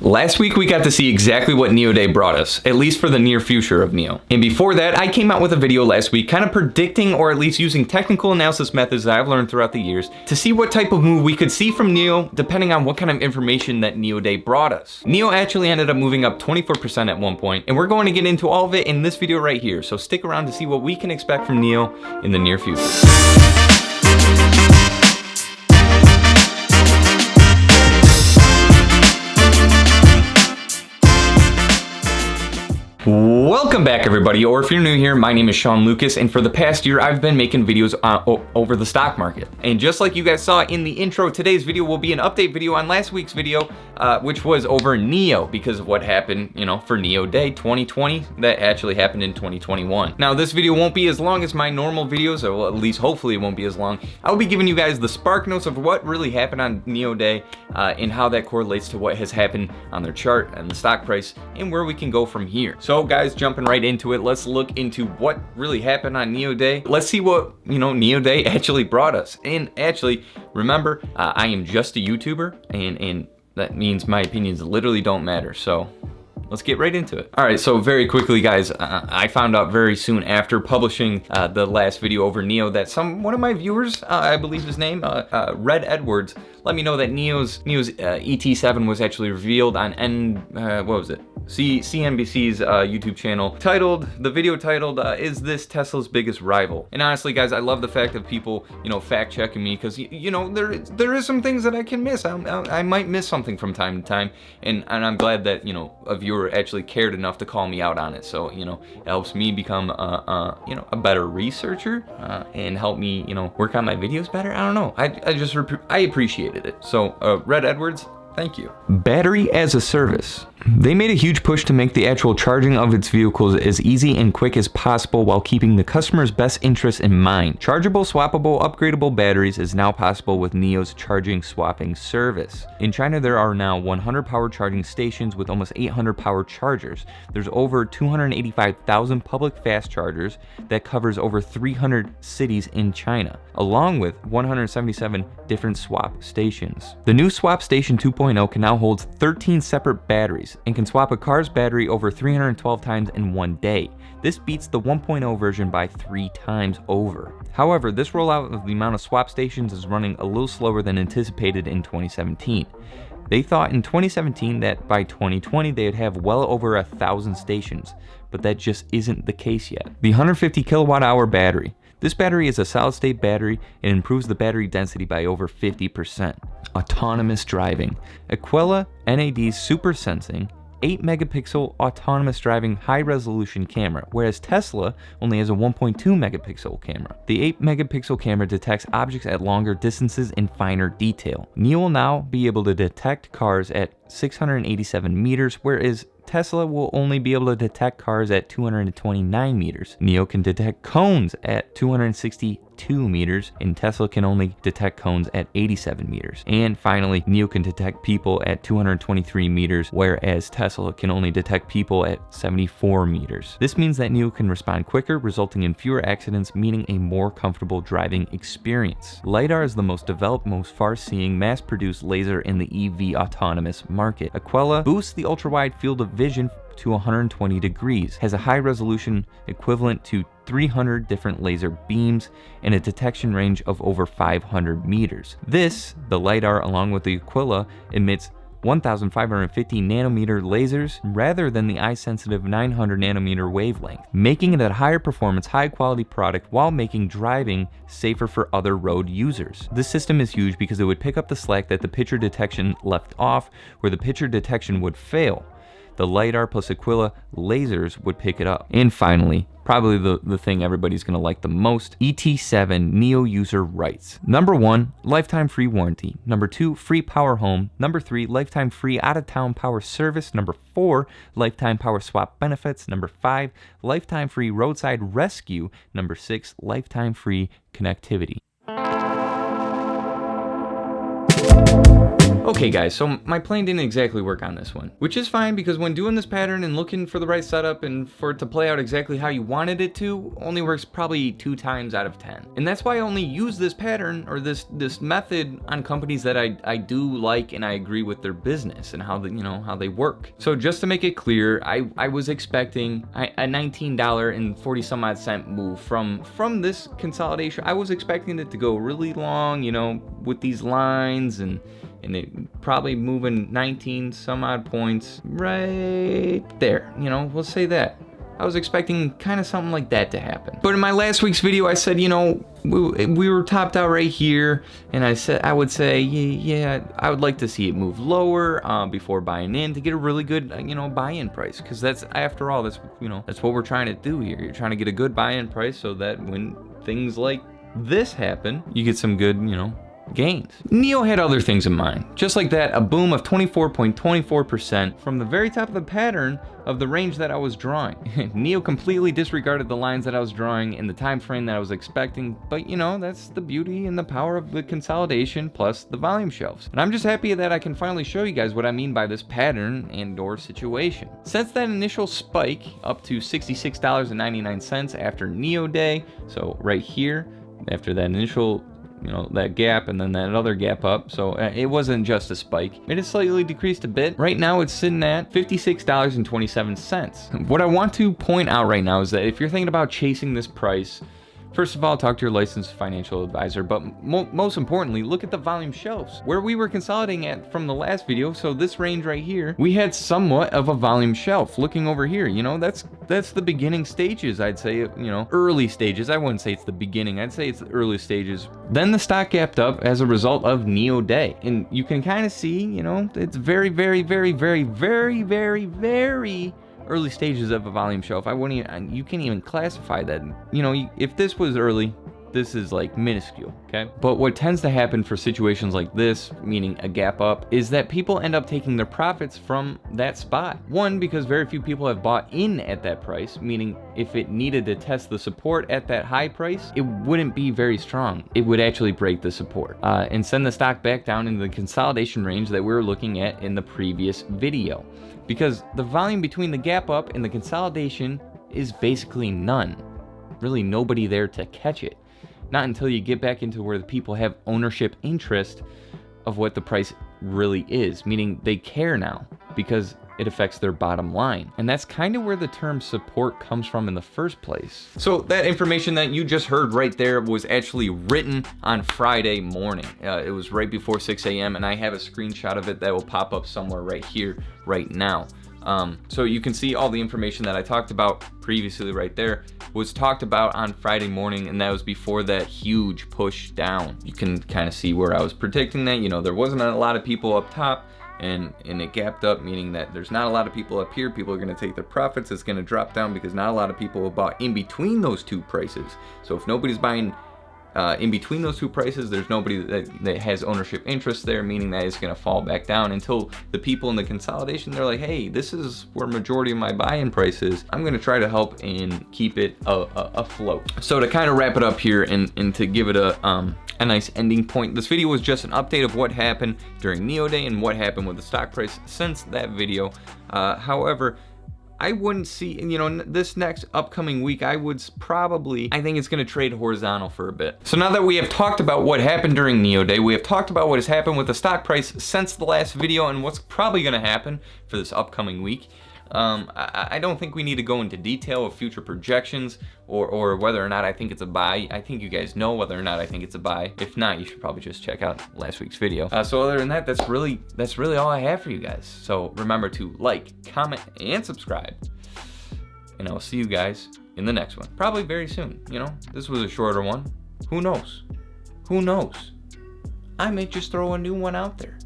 Last week we got to see exactly what NIO Day brought us, at least for the near future of NIO. And before that, I came out with a video last week kind of predicting or at least using technical analysis methods that I've learned throughout the years to see what type of move we could see from NIO depending on what kind of information that NIO Day brought us. NIO actually ended up moving up 24% at one point, and we're going to get into all of it in this video right here, so stick around to see what we can expect from NIO in the near future. Welcome back everybody, or if you're new here, my name is Sean Lucas, and for the past year I've been making videos over the stock market. And just like you guys saw in the intro, today's video will be an update video on last week's video, which was over NIO, because of what happened, for NIO Day 2020, that actually happened in 2021. Now this video won't be as long as my normal videos, or at least hopefully it won't be as long. I'll be giving you guys the spark notes of what really happened on NIO Day, and how that correlates to what has happened on their chart and the stock price, and where we can go from here. So guys, jumping right into it, let's look into what really happened on NIO Day. Let's see what, NIO Day actually brought us. And actually, remember, I am just a YouTuber, and that means my opinions literally don't matter. So let's get right into it. All right, so very quickly, guys, I found out very soon after publishing the last video over NIO that one of my viewers, I believe his name, Red Edwards, let me know that NIO's ET7 was actually revealed on CNBC's YouTube channel, the video titled, "Is This Tesla's Biggest Rival?" And honestly, guys, I love the fact of people, fact checking me, because there is some things that I can miss. I might miss something from time to time, and I'm glad that a viewer actually cared enough to call me out on it. So it helps me become a better researcher, and help me work on my videos better. I don't know. I appreciated it. So Red Edwards, thank you. Battery as a service. They made a huge push to make the actual charging of its vehicles as easy and quick as possible while keeping the customer's best interests in mind. Chargeable, swappable, upgradable batteries is now possible with NIO's charging swapping service. In China, there are now 100 power charging stations with almost 800 power chargers. There's over 285,000 public fast chargers that covers over 300 cities in China, along with 177 different swap stations. The new Swap Station 2.0 can now hold 13 separate batteries and can swap a car's battery over 312 times in one day. This beats the 1.0 version by 3 times over. However, this rollout of the amount of swap stations is running a little slower than anticipated in 2017. They thought in 2017 that by 2020 they would have well over 1,000 stations, but that just isn't the case yet. The 150 kilowatt hour battery. This battery is a solid-state battery and improves the battery density by over 50%. Autonomous driving. Aquila NAD's super sensing 8 megapixel autonomous driving high-resolution camera, whereas Tesla only has a 1.2 megapixel camera. The 8 megapixel camera detects objects at longer distances in finer detail. NIO will now be able to detect cars at 687 meters, whereas Tesla will only be able to detect cars at 229 meters. NIO can detect cones at 262 meters, and Tesla can only detect cones at 87 meters. And finally, NIO can detect people at 223 meters, whereas Tesla can only detect people at 74 meters. This means that NIO can respond quicker, resulting in fewer accidents, meaning a more comfortable driving experience. LiDAR is the most developed, most far-seeing, mass-produced laser in the EV autonomous market. Aquila boosts the ultra-wide field of vision to 120 degrees, has a high resolution equivalent to 300 different laser beams, and a detection range of over 500 meters. The LiDAR, along with the Aquila, emits 1,550 nanometer lasers rather than the eye-sensitive 900 nanometer wavelength, making it a higher performance, high-quality product while making driving safer for other road users. This system is huge because it would pick up the slack that the picture detection left off, where the picture detection would fail. The LiDAR plus Aquila lasers would pick it up. And finally, probably the thing everybody's gonna like the most, ET7 NIO user rights. Number 1, lifetime free warranty. Number 2, free power home. Number 3, lifetime free out-of-town power service. Number 4, lifetime power swap benefits. Number 5, lifetime free roadside rescue. Number 6, lifetime free connectivity. Okay guys, so my plan didn't exactly work on this one, which is fine because when doing this pattern and looking for the right setup and for it to play out exactly how you wanted it to, only works probably 2 times out of 10. And that's why I only use this pattern or this method on companies that I do like and I agree with their business and how how they work. So just to make it clear, I was expecting a $19.40 some odd cent move from this consolidation. I was expecting it to go really long, with these lines and it probably moving 19 some odd points right there, we'll say that. I was expecting kind of something like that to happen. But in my last week's video, I said, we were topped out right here, and I would say, yeah, I would like to see it move lower before buying in to get a really good, buy-in price, because that's, after all, that's what we're trying to do here. You're trying to get a good buy-in price so that when things like this happen, you get some good, gains. NIO had other things in mind. Just like that, a boom of 24.24% from the very top of the pattern of the range that I was drawing. NIO completely disregarded the lines that I was drawing in the time frame that I was expecting, but that's the beauty and the power of the consolidation plus the volume shelves. And I'm just happy that I can finally show you guys what I mean by this pattern and or situation. Since that initial spike up to $66.99 after NIO day, so right here, after that initial that gap and then that other gap up, so it wasn't just a spike. It has slightly decreased a bit. Right now it's sitting at $56.27. What I want to point out right now is that if you're thinking about chasing this price, first of all, talk to your licensed financial advisor, but most importantly, look at the volume shelves. Where we were consolidating at from the last video, so this range right here, we had somewhat of a volume shelf. Looking over here, that's the beginning stages, I'd say, early stages. I wouldn't say it's the beginning, I'd say it's the early stages. Then the stock gapped up as a result of NIO day. And you can kind of see, it's very, very, very, very, very, very, very early stages of a volume shelf. You can't even classify that. If this was early, this is like minuscule, okay? But what tends to happen for situations like this, meaning a gap up, is that people end up taking their profits from that spot. One, because very few people have bought in at that price, meaning if it needed to test the support at that high price, it wouldn't be very strong. It would actually break the support and send the stock back down into the consolidation range that we were looking at in the previous video. Because the volume between the gap up and the consolidation is basically none. Really nobody there to catch it. Not until you get back into where the people have ownership interest of what the price really is, meaning they care now because it affects their bottom line. And that's kind of where the term support comes from in the first place. So that information that you just heard right there was actually written on Friday morning. It was right before 6 a.m. and I have a screenshot of it that will pop up somewhere right here, right now. So you can see all the information that I talked about previously right there was talked about on Friday morning, and that was before that huge push down. You can kind of see where I was predicting that, there wasn't a lot of people up top and it gapped up, meaning that there's not a lot of people up here. People are going to take their profits. It's going to drop down because not a lot of people have bought in between those two prices. So if nobody's buying in between those two prices, there's nobody that has ownership interest there, meaning that it's going to fall back down until the people in the consolidation, they're like, hey, this is where majority of my buy-in price is. I'm going to try to help and keep it afloat. So to kind of wrap it up here and to give it a nice ending point, this video was just an update of what happened during NIO Day and what happened with the stock price since that video. However, I wouldn't see, this next upcoming week, I think it's going to trade horizontal for a bit. So now that we have talked about what happened during NIO Day, we have talked about what has happened with the stock price since the last video and what's probably going to happen for this upcoming week. I don't think we need to go into detail of future projections or whether or not I think it's a buy. I think you guys know whether or not I think it's a buy. If not, you should probably just check out last week's video. So other than that, that's really all I have for you guys. So remember to like, comment, and subscribe. And I will see you guys in the next one. Probably very soon. This was a shorter one. Who knows? I may just throw a new one out there.